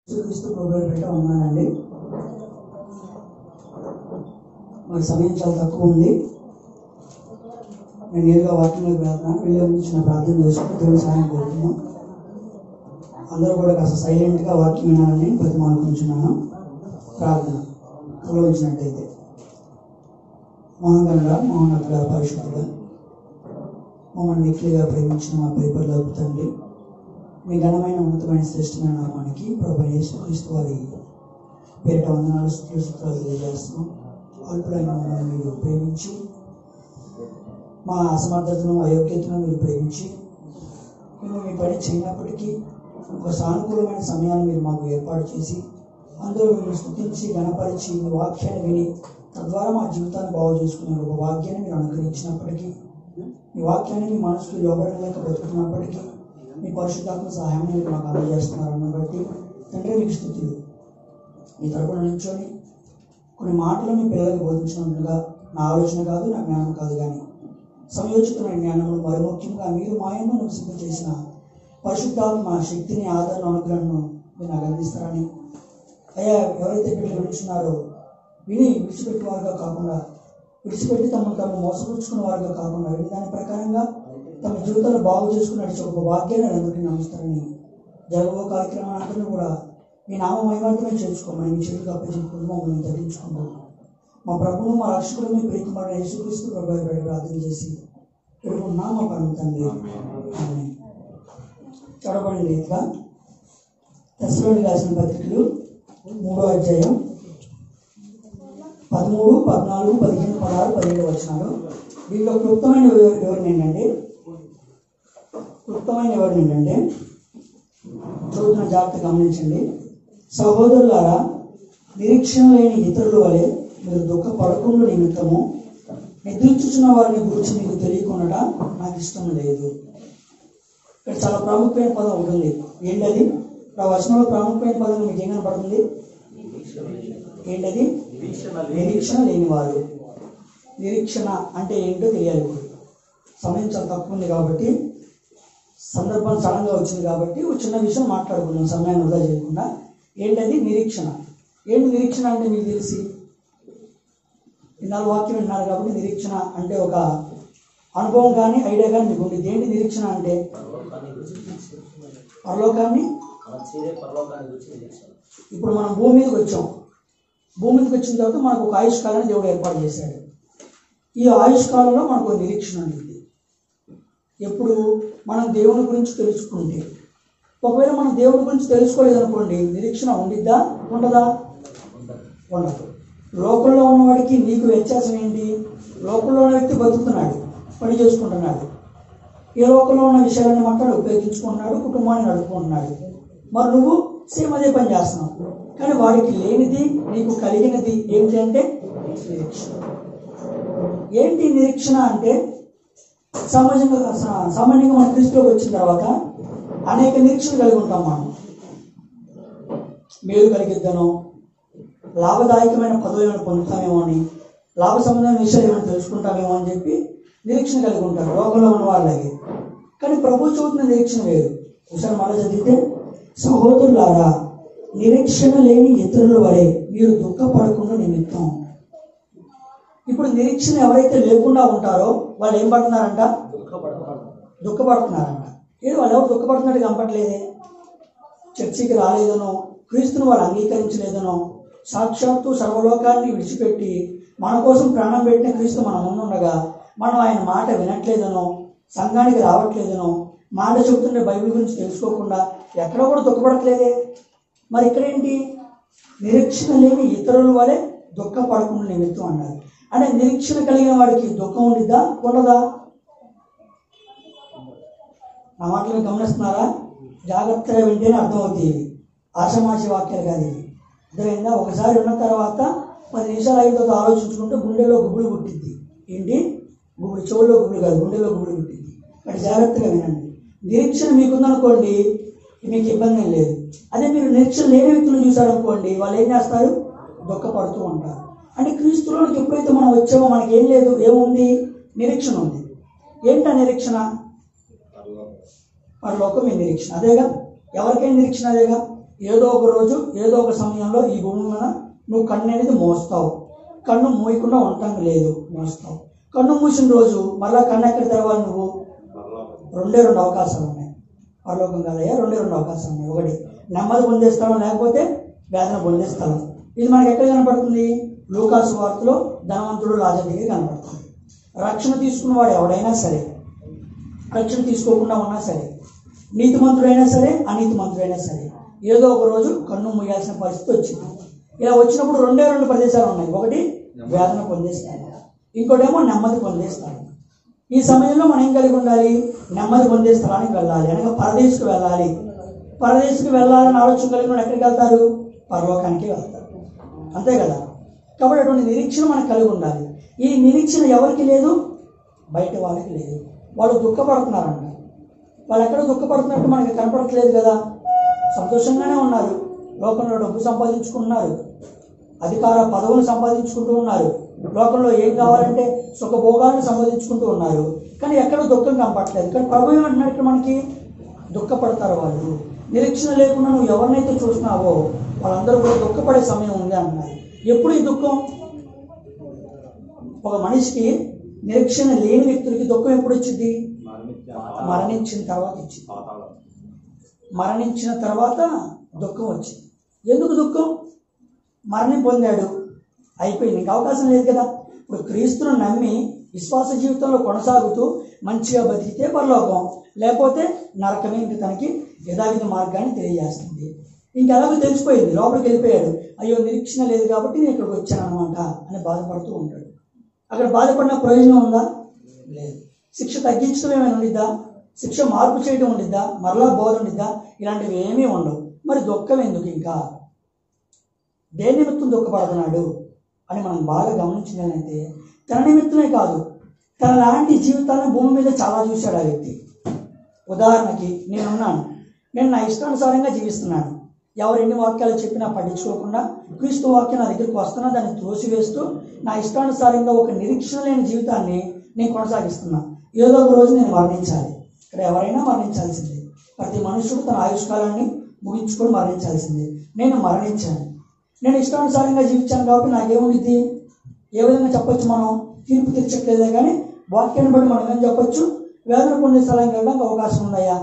క్రీస్తు ప్రభువుని పెట్ట ఉన్నానండి. మరి సమయం చాలా తక్కువ ఉంది. నేను నేరుగా వాక్యంలోకి వెళ్తున్నాను. వెళ్ళే ముందు చిన్న ప్రార్థన చేసుకుని దేవుని సహాయం కోరుతున్నాను. అందరూ కూడా కాస్త సైలెంట్గా వాక్యం వినాలని ప్రతిమానుకుంటున్నాను. ప్రార్థన ఆలోచించినట్టయితే మహాగణుడా, మహోన్నతుడా, పరిశుద్ధుడా, మమ్మల్ని మిక్కిలిగా ప్రేమించిన మా పరిపరులకు తండ్రి, మీ ఘనమైన ఉన్నతమైన శ్రేష్టమైన నామానికి ప్రభువైన యేసుక్రీస్తు వారి పేరిట వందనాలు స్తుతులు తెలియజేస్తున్నాం. అల్పులైన మమ్మల్ని మీరు ప్రేమించి, మా అసమర్థతను అయోగ్యతను మీరు ప్రేమించి, మేము మీ పని చేయనప్పటికీ ఒక సానుకూలమైన సమయాన్ని మీరు మాకు ఏర్పాటు చేసి, అందులో మీరు స్తుతించి గణపరిచి మీ వాక్యాన్ని విని తద్వారా మా జీవితాన్ని బాగు చేసుకునే ఒక వాక్యాన్ని మీరు అనుగ్రహించినప్పటికీ, మీ వాక్యాన్ని మీ మనసుకు లోబడలేక బ్రతుకుతున్నప్పటికీ మీ పరిశుద్ధాత్మ సహాయం మీరు మాకు అందజేస్తున్నారని బట్టి తండ్రి మీకు స్తుతులు. మీ తరపున నిల్చొని కొన్ని మాటలు మీ పిల్లలకు బోధించినట్లుగా నా ఆలోచన కాదు, నా జ్ఞానం కాదు, కానీ సమయోచితమైన జ్ఞానములు మరి ముఖ్యంగా మీరు మాయను నివసింప చేసిన పరిశుద్ధాత్మ శక్తిని, ఆదరణ, అనుగ్రహంను మీరు నాకు అందిస్తారని, అయ్యా ఎవరైతే బిడ్డలు వింటున్నారో విని విడిచిపెట్టిన వారుగా కాకుండా, విడిచిపెట్టి తమను మోసపుచ్చుకున్న వారుగా కాకుండా, విని దాని ప్రకారంగా తమ జీవితాలు బాగు చేసుకుని నడిచే ఒక భాగ్యాన్ని అందరికీ నమ్ముస్తారని, జరగబో కార్యక్రమాలందరినీ కూడా మీ నామ మహిమార్థమే చేసుకోమని మీ చేతులకు అప్పచెప్పుకుంటూ మమ్మల్ని తగ్గించుకుంటూ మా ప్రభువును, మా రక్షకుడు, మీ ప్రియకుమారుడు యేసుక్రీస్తు ప్రభువు బయట ప్రార్థన చేసి పెరుగున్నా మా పరమ తండ్రి. ఆమేన్. చదవబడిన రీతిగా తెస్సలోనికీయులకు రాసిన పత్రికలు 3వ అధ్యాయం 13, 14, 15, 16, 17 వచనాలు. దీనిలో క్లుప్తమైన వివరణ ఏంటంటే చదువుతున్న జాగ్రత్త గమనించండి. సహోదరులారా, నిరీక్షణ లేని ఇతరుల వలె మీరు దుఃఖపడకుండా నిమిత్తము నిద్రించుచున్న వారిని గురించి మీకు తెలియకుండా నాకు ఇష్టం లేదు. ఇక్కడ చాలా ప్రాముఖ్యమైన పదం ఉంటుంది. ఏంటది? ఆ వచనంలో ప్రాముఖ్యమైన పదం మీకు ఏం కనపడుతుంది? ఏంటది? నిరీక్షణ లేని వారు. నిరీక్షణ అంటే ఏంటో తెలియాలి. సమయం చాలా తక్కువ ఉంది కాబట్టి, సందర్భం సడన్గా వచ్చింది కాబట్టి ఒక చిన్న విషయం మాట్లాడుకున్నాం సమయాన్ని వృధా చేయకుండా. ఏంటది నిరీక్షణ? ఏంటి నిరీక్షణ అంటే? మీకు తెలిసి ఇన్నాళ్ళు వాక్యం విన్నారు కాబట్టి నిరీక్షణ అంటే ఒక అనుభవం కానీ ఐడియా కానీ మీకు ఉంటుంది. ఏంటి నిరీక్షణ అంటే? పరలోకాన్ని. ఇప్పుడు మనం భూమి మీదకి వచ్చాం. భూమి మీదకి వచ్చిన తర్వాత మనకు ఒక ఆయుష్కాలాన్ని దేవుడు ఏర్పాటు చేశాడు. ఈ ఆయుష్కాలంలో మనకు ఒక నిరీక్షణ ఉంటుంది. ఎప్పుడు మనం దేవుని గురించి తెలుసుకుంటే. ఒకవేళ మనం దేవుని గురించి తెలుసుకోలేదనుకోండి, నిరీక్షణ ఉండిద్దా, ఉండదా? ఉండదు. లోకంలో ఉన్నవాడికి నీకు వ్యత్యాసం ఏంటి? లోకంలో ఉన్న వ్యక్తి బతుకుతున్నాడు, పని చేసుకుంటున్నాడు, ఈ లోకంలో ఉన్న విషయాలన్నీ మాట్లాడి ఉపయోగించుకుంటున్నాడు, కుటుంబాన్ని నడుపుకుంటున్నాడు. మరి నువ్వు సేమ్ అదే పని చేస్తున్నావు. కానీ వాడికి లేనిది నీకు కలిగినది ఏంటి అంటే నిరీక్షణ. ఏంటి నిరీక్షణ అంటే? సామాన్యంగా మన క్రీస్తులోకి వచ్చిన తర్వాత అనేక నిరీక్షణ కలిగి ఉంటాం. మనం మేలు కలిగిద్దనో, లాభదాయకమైన పదవులను పొందుతామేమో అని, లాభ సంబంధమైన విషయాలు ఏమైనా తెలుసుకుంటామేమో అని చెప్పి నిరీక్షణ కలిగి ఉంటారు లోకంలో ఉన్న వాళ్ళకి. కానీ ప్రభు చూపుతున్న నిరీక్షణ వేరు. ఒకసారి మళ్ళీ చదివితే, సహోదరులారా, నిరీక్షణ లేని ఇతరుల వలె మీరు దుఃఖపడకుండా నిమిత్తం. ఇప్పుడు నిరీక్షణ ఎవరైతే లేకుండా ఉంటారో వాళ్ళు ఏం పడుతున్నారంట? దుఃఖపడుతున్నారంట. ఏదో వాళ్ళు ఎవరు దుఃఖపడుతున్నట్టు కనపట్లేదే. చర్చికి రాలేదనో, క్రీస్తును వాళ్ళు అంగీకరించలేదనో, సాక్షాత్తు సర్వలోకాన్ని విడిచిపెట్టి మన కోసం ప్రాణం పెట్టిన క్రీస్తు మన ముందుండగా మనం ఆయన మాట వినట్లేదనో, సంఘానికి రావట్లేదనో, మాట చెబుతుండే బైబిల్ గురించి తెలుసుకోకుండా ఎక్కడ కూడా దుఃఖపడట్లేదే. మరి ఇక్కడేంటి? నిరీక్షణ లేని ఇతరుల వలె దుఃఖపడకుండా నిమిత్తం అన్నారు. అంటే నిరీక్షణ కలిగిన వాడికి దుఃఖం ఉండిద్దా, ఉండదా? నా మాటలను గమనిస్తున్నారా? జాగ్రత్తగా వింటేనే అర్థమవుతాయి. ఇవి ఆషమాషి వాక్యాలు కాదు. ఇవి అర్థమైందా? ఒకసారి ఉన్న తర్వాత 10 నిమిషాలు అయిన తర్వాత ఆలోచించుకుంటే గుండెలో గుబులు పుట్టిద్ది. ఏంటి? గుబులు. చెవుల్లో గుబులు కాదు, గుండెలో గుబులు పుట్టిద్ది. అంటే జాగ్రత్తగా వినండి. నిరీక్షణ మీకుందనుకోండి, మీకు ఇబ్బంది ఏం లేదు. అదే మీరు నిరీక్షణ లేని వ్యక్తులను చూసారనుకోండి, వాళ్ళు ఏం చేస్తారు? దుఃఖపడుతూ ఉంటారు. అంటే క్రీస్తులోనికి ఎప్పుడైతే మనం వచ్చామో మనకి ఏం లేదు, ఏముంది? నిరీక్షణ ఉంది. ఏంటా నిరీక్షణ? పరలోకం మీ నిరీక్షణ. అదేగా ఎవరికైనా నిరీక్షణ అదేగా. ఏదో ఒక రోజు ఏదో ఒక సమయంలో ఈ భూమి మీద నువ్వు కన్ను అనేది మోస్తావు. కన్ను మూయకుండా ఉండటానికి లేదు, మోస్తావు. కన్ను మూసిన రోజు మళ్ళా కన్ను ఎక్కడ తెరవాలి? నువ్వు రెండే రెండు అవకాశాలు ఉన్నాయి. పరలోకం కాదయ్యా, రెండే రెండు అవకాశాలు ఉన్నాయి. ఒకటి నెమ్మది పొందేస్తాను, లేకపోతే వేదన పొందేస్తాను. ఇది మనకి ఎక్కడ కనపడుతుంది? లూకా సువార్తలో ధనవంతుడు లాజరు దగ్గర కనపడుతుంది. రక్షణ తీసుకున్నవాడు ఎవడైనా సరే, రక్షణ తీసుకోకుండా ఉన్నా సరే, నీతిమంతుడైనా సరే అనీతిమంతుడైనా సరే ఏదో ఒక రోజు కన్ను మూయాల్సిన పరిస్థితి వచ్చింది. ఇలా వచ్చినప్పుడు రెండే రెండు ప్రదేశాలు ఉన్నాయి. ఒకటి వేదన పొందేస్తాను, ఇంకోటేమో నెమ్మది పొందేస్తాను. ఈ సమయంలో మనం ఏం కలిగి ఉండాలి? నెమ్మది పొందే స్థలానికి వెళ్ళాలి, అనగా పరదేశకు వెళ్ళాలి. పరదేశకు వెళ్ళాలని ఆలోచన కలిగిన ఎక్కడికి వెళ్తారు? పరలోకానికి వెళ్తారు, అంతే కదా. కాబట్టి అటువంటి నిరీక్షణ మనకు కలిగి ఉండాలి. ఈ నిరీక్షణ ఎవరికి లేదు? బయట వాళ్ళకి లేదు. వాళ్ళు దుఃఖపడుతున్నారంట. వాళ్ళు ఎక్కడ దుఃఖపడుతున్నట్టు మనకి కనపడట్లేదు కదా. సంతోషంగానే ఉన్నారు, లోకంలో డబ్బు సంపాదించుకుంటున్నారు, అధికార పదవులు సంపాదించుకుంటూ ఉన్నారు, లోకంలో ఏం కావాలంటే సుఖభోగాలను సంపాదించుకుంటూ ఉన్నారు. కానీ ఎక్కడ దుఃఖం కనపడట్లేదు. కానీ ప్రభు ఏమంటున్నాడు ఇక్కడ మనకి? దుఃఖపడతారు వాళ్ళు. నిరీక్షణ లేకుండా నువ్వు ఎవరినైతే చూస్తున్నావో వాళ్ళందరూ కూడా దుఃఖపడే సమయం ఉంది అంటున్నారు. ఎప్పుడు ఈ దుఃఖం? ఒక మనిషికి నిరీక్షణ లేని వ్యక్తులకి దుఃఖం ఎప్పుడు వచ్చింది? మరణించిన తర్వాత వచ్చింది. మరణించిన తర్వాత దుఃఖం వచ్చింది. ఎందుకు దుఃఖం? మరణం పొందాడు, అయిపోయింది, ఇంకా అవకాశం లేదు కదా. ఇప్పుడు క్రీస్తును నమ్మి విశ్వాస జీవితంలో కొనసాగుతూ మంచిగా బతికితే పరలోకం, లేకపోతే నరకమే. ఇంక తనకి యథావిధ మార్గాన్ని తెలియజేస్తుంది. ఇంకెలాగో తెలిసిపోయింది, లోపలికి వెళ్ళిపోయాడు. అయ్యో నిరీక్షణ లేదు కాబట్టి నేను ఇక్కడికి వచ్చాను అనమాట అని బాధపడుతూ ఉంటాడు. అక్కడ బాధపడిన ప్రయోజనం ఉందా? లేదు. శిక్ష తగ్గించడం ఏమైనా ఉండిద్దా? శిక్ష మార్పు చేయడం ఉండిద్దా? మరలా బోధ ఉండిద్దా? ఇలాంటివి ఏమీ ఉండవు. మరి దుఃఖం ఎందుకు? ఇంకా దేని నిమిత్తం దుఃఖపడుతున్నాడు అని మనం బాగా గమనించినట్లయితే తన నిమిత్తమే కాదు, తన లాంటి జీవితాన్ని భూమి మీద చాలా చూశాడు ఆ వ్యక్తి. ఉదాహరణకి నేనున్నాను, నేను నా ఇష్టానుసారంగా జీవిస్తున్నాను. ఎవరు ఎన్ని వాక్యాలు చెప్పినా పట్టించుకోకుండా క్రీస్తు వాక్యం నా దగ్గరికి వస్తున్నా దాన్ని త్రోసివేస్తూ నా ఇష్టానుసారంగా ఒక నిరీక్షణ లేని జీవితాన్ని నేను కొనసాగిస్తున్నా. ఏదో ఒక రోజు నేను మరణించాలి. ఇక్కడ ఎవరైనా మరణించాల్సిందే. ప్రతి మనుషుడు తన ఆయుష్కాలాన్ని ముగించుకొని మరణించాల్సిందే. నేను మరణించాను. నేను ఇష్టానుసారంగా జీవించాను కాబట్టి నాకేముంది? ఏ విధంగా చెప్పొచ్చు? మనం తీర్పు తీర్చట్లేదే కానీ వాక్యాన్ని బట్టి మనం ఏం చెప్పొచ్చు? వేదన పొందే స్థలానికి వెళ్ళడానికి అవకాశం ఉందయ్యా.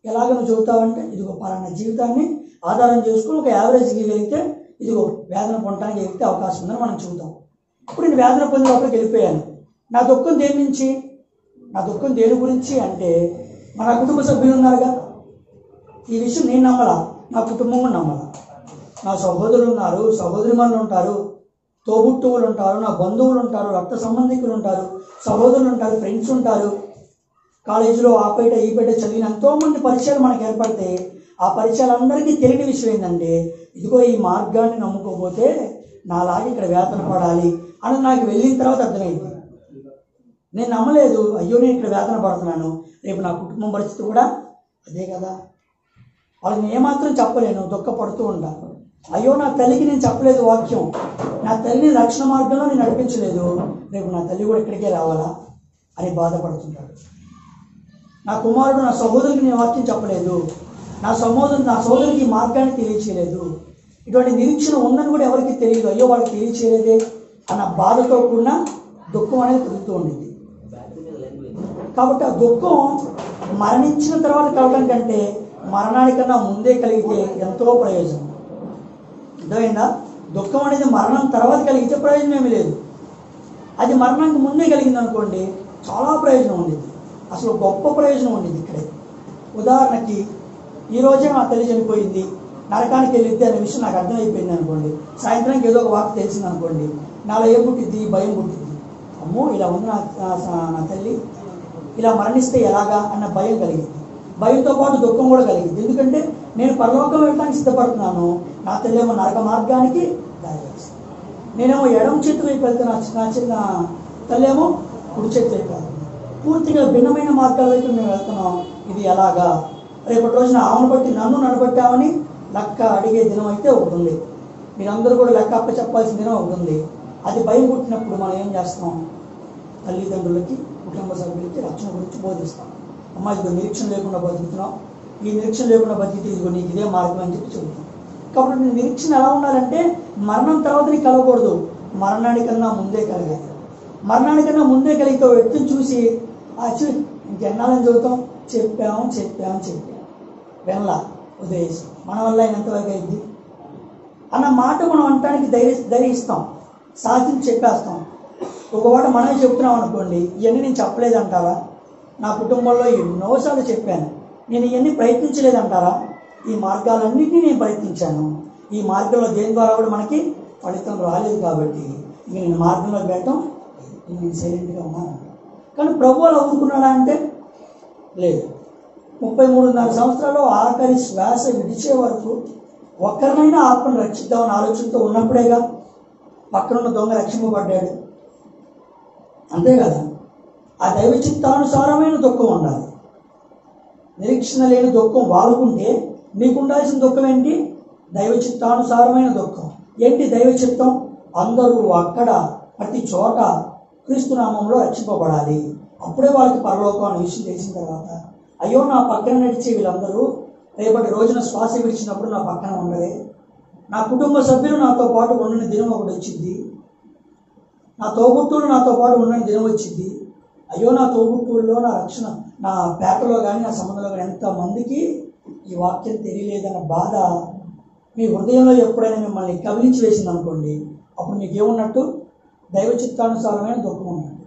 ఎలాగ నువ్వు చెబుతావంటే ఇదిగో పలానా జీవితాన్ని ఆధారం చేసుకుని ఒక యావరేజ్కి వెళితే ఇదిగో వేదన పొందడానికి వెళ్తే అవకాశం ఉందని మనం చెబుతాం. ఇప్పుడు నేను వేదన పొందే లోపలికి వెళ్ళిపోయాను. నా దుఃఖం దేని నుంచి? నా దుఃఖం దేని గురించి అంటే మన కుటుంబ సభ్యులు ఉన్నారుగా. ఈ విషయం నేను నమ్మలా, నా కుటుంబం కూడా నమ్మలా. నా సహోదరులు ఉన్నారు, సహోదరిమణులు ఉంటారు, తోబుట్టువులు ఉంటారు, నా బంధువులు ఉంటారు, రక్త సంబంధికులు ఉంటారు, సహోదరులు ఉంటారు, ఫ్రెండ్స్ ఉంటారు. కాలేజీలో ఆ పేట ఈ పేట చదివిన ఎంతోమంది పరిచయాలు మనకు ఏర్పడితే ఆ పరిచయాలందరికీ తెలియని విషయం ఏంటంటే ఇదిగో ఈ మార్గాన్ని నమ్ముకోకపోతే నాలాగే ఇక్కడ వేతన పడాలి అని నాకు వెళ్ళిన తర్వాత అర్థమైంది. నేను నమ్మలేదు, అయ్యో నేను ఇక్కడ వేతన పడుతున్నాను, రేపు నా కుటుంబం పరిస్థితి కూడా అదే కదా. వాళ్ళని ఏమాత్రం చెప్పలేను, దుఃఖపడుతూ ఉంటాను. అయ్యో నా తల్లికి నేను చెప్పలేదు వాక్యం, నా తల్లిని రక్షణ మార్గంలో నేను నడిపించలేదు, రేపు నా తల్లి కూడా ఇక్కడికే రావాలా అని బాధపడుతుంటాడు. నా కుమారుడు నా సహోదరుడికి నేను వాక్యం చెప్పలేదు, నా సహోదరునికి ఈ మార్గాన్ని తెలియచేయలేదు. ఇటువంటి నిరీక్షణ ఉందని కూడా ఎవరికి తెలియదు. అయ్యో వాళ్ళకి తెలియచేయలేదే అన్న బాధతో కూడిన దుఃఖం అనేది కలుగుతూ ఉండింది. కాబట్టి ఆ దుఃఖం మరణించిన తర్వాత కలగడం కంటే మరణానికన్నా ముందే కలిగితే ఎంతో ప్రయోజనం. అర్థమైందా? దుఃఖం అనేది మరణం తర్వాత కలిగితే ప్రయోజనం ఏమీ లేదు. అది మరణానికి ముందే కలిగింది అనుకోండి, చాలా ప్రయోజనం ఉండేది. అసలు గొప్ప ప్రయోజనం ఉండేది ఇక్కడే. ఉదాహరణకి ఈరోజే మా తల్లి చనిపోయింది, నరకానికి వెళ్ళిద్ది అనే విషయం నాకు అర్థమైపోయింది అనుకోండి. సాయంత్రానికి ఏదో ఒక వార్త తెలిసింది అనుకోండి, నాలో ఏం పుట్టిద్ది? భయం పుట్టిద్ది. అమ్మో ఇలా ఉంది నా తల్లి, ఇలా మరణిస్తే ఎలాగా అన్న భయం కలిగింది. భయంతో పాటు దుఃఖం కూడా కలిగింది. ఎందుకంటే నేను పరలోకం వెళ్ళడానికి సిద్ధపడుతున్నాను, నా తల్లి ఏమో నరక మార్గానికి దారి వేస్తుంది. నేనేమో ఎడమ చేతి వైపు వెళ్తాను, నా చిన్న తల్లి ఏమో కుడి చేతి వైపు వెళ్తాను. పూర్తిగా భిన్నమైన మార్గాల వైపు మేము వెళ్తున్నాం. ఇది ఎలాగా? రేపటి రోజున ఆమెను బట్టి నన్ను నడబట్టామని లెక్క అడిగే దినం అయితే ఒకటి ఉంది. మీరందరూ కూడా లెక్క అప్ప చెప్పాల్సిన దినం ఒకటి ఉంది. అది భయం పుట్టినప్పుడు మనం ఏం చేస్తాం? తల్లిదండ్రులకి, కుటుంబ సభ్యులకి రక్షణ గురించి బోధిస్తాం. అమ్మ ఇదిగో నిరీక్షణ లేకుండా బతుకుతున్నాం, ఈ నిరీక్షణ లేకుండా బతికితే ఇదిగో నీకు ఇదే మార్గం అని చెప్పి చెబుతాం. కాబట్టి నీ నిరీక్షణ ఎలా ఉండాలంటే మరణం తర్వాత నీకు కలగకూడదు, మరణానికన్నా ముందే కలగాలి. మరణానికన్నా ముందే కలిగితే వ్యక్తిని చూసి ఇంకెన్నాళ్ళని చదువుతాం, చెప్పాము వెళ్ళా ఉదయం మన వల్ల అయినంతవరకు అయింది అన్న మాట మనం అనటానికి ధైర్యిస్తాం, సాధించి చెప్పేస్తాం. ఒకవాట మనమే చెప్తున్నాం అనుకోండి, ఇవన్నీ నేను చెప్పలేదంటారా? నా కుటుంబంలో ఎన్నోసార్లు చెప్పాను, నేను ఇవన్నీ ప్రయత్నించలేదంటారా? ఈ మార్గాలన్నింటినీ నేను ప్రయత్నించాను, ఈ మార్గంలో దేని ద్వారా కూడా మనకి ఫలితం రాలేదు, కాబట్టి ఇంక నేను మార్గంలోకి వెళ్ళటం నేను సైలెంట్గా ఉన్నాను. కానీ ప్రభు అలా ఊరుకున్నాడా అంటే లేదు. 33.5 సంవత్సరాలు ఆఖరి శ్వాస విడిచే వరకు ఒక్కరినైనా ఆత్మను రక్షిద్దామని ఆలోచనతో ఉన్నప్పుడేగా పక్కనున్న దొంగ రక్షింపబడ్డాడు. అంతే కదా. ఆ దైవ చిత్తానుసారమైన దుఃఖం ఉండాలి. నిరీక్షణ లేని దుఃఖం వాడుకుంటే మీకు ఉండాల్సిన దుఃఖం ఏంటి? దైవ చిత్తానుసారమైన దుఃఖం. ఏంటి దైవ చిత్తం? అందరూ అక్కడ ప్రతి చోట క్రీస్తు నామంలో రక్షింపబడాలి. అప్పుడే వాళ్ళకి పరలోకం అనే విషయం తెలిసిన తర్వాత, అయ్యో నా పక్కన నడిచే వీళ్ళందరూ రేపటి రోజున శ్వాస విడిచినప్పుడు నా పక్కన ఉండలే, నా కుటుంబ సభ్యులు నాతో పాటు ఉండని దినం ఒకటి వచ్చింది, నా తోబుట్టువులు నాతో పాటు ఉండని దినం వచ్చింది. అయ్యో నా తోబుట్టువుల్లో, నా రక్షణ, నా పేటలో కానీ నా సంబంధంలో కానీ ఎంతమందికి ఈ వాక్యం తెలియలేదన్న బాధ మీ హృదయంలో ఎప్పుడైనా మిమ్మల్ని కవిలించి వేసింది అనుకోండి, అప్పుడు మీకు ఏమున్నట్టు? దైవ చిత్తానుసారమైన దుఃఖం ఉన్నట్టు.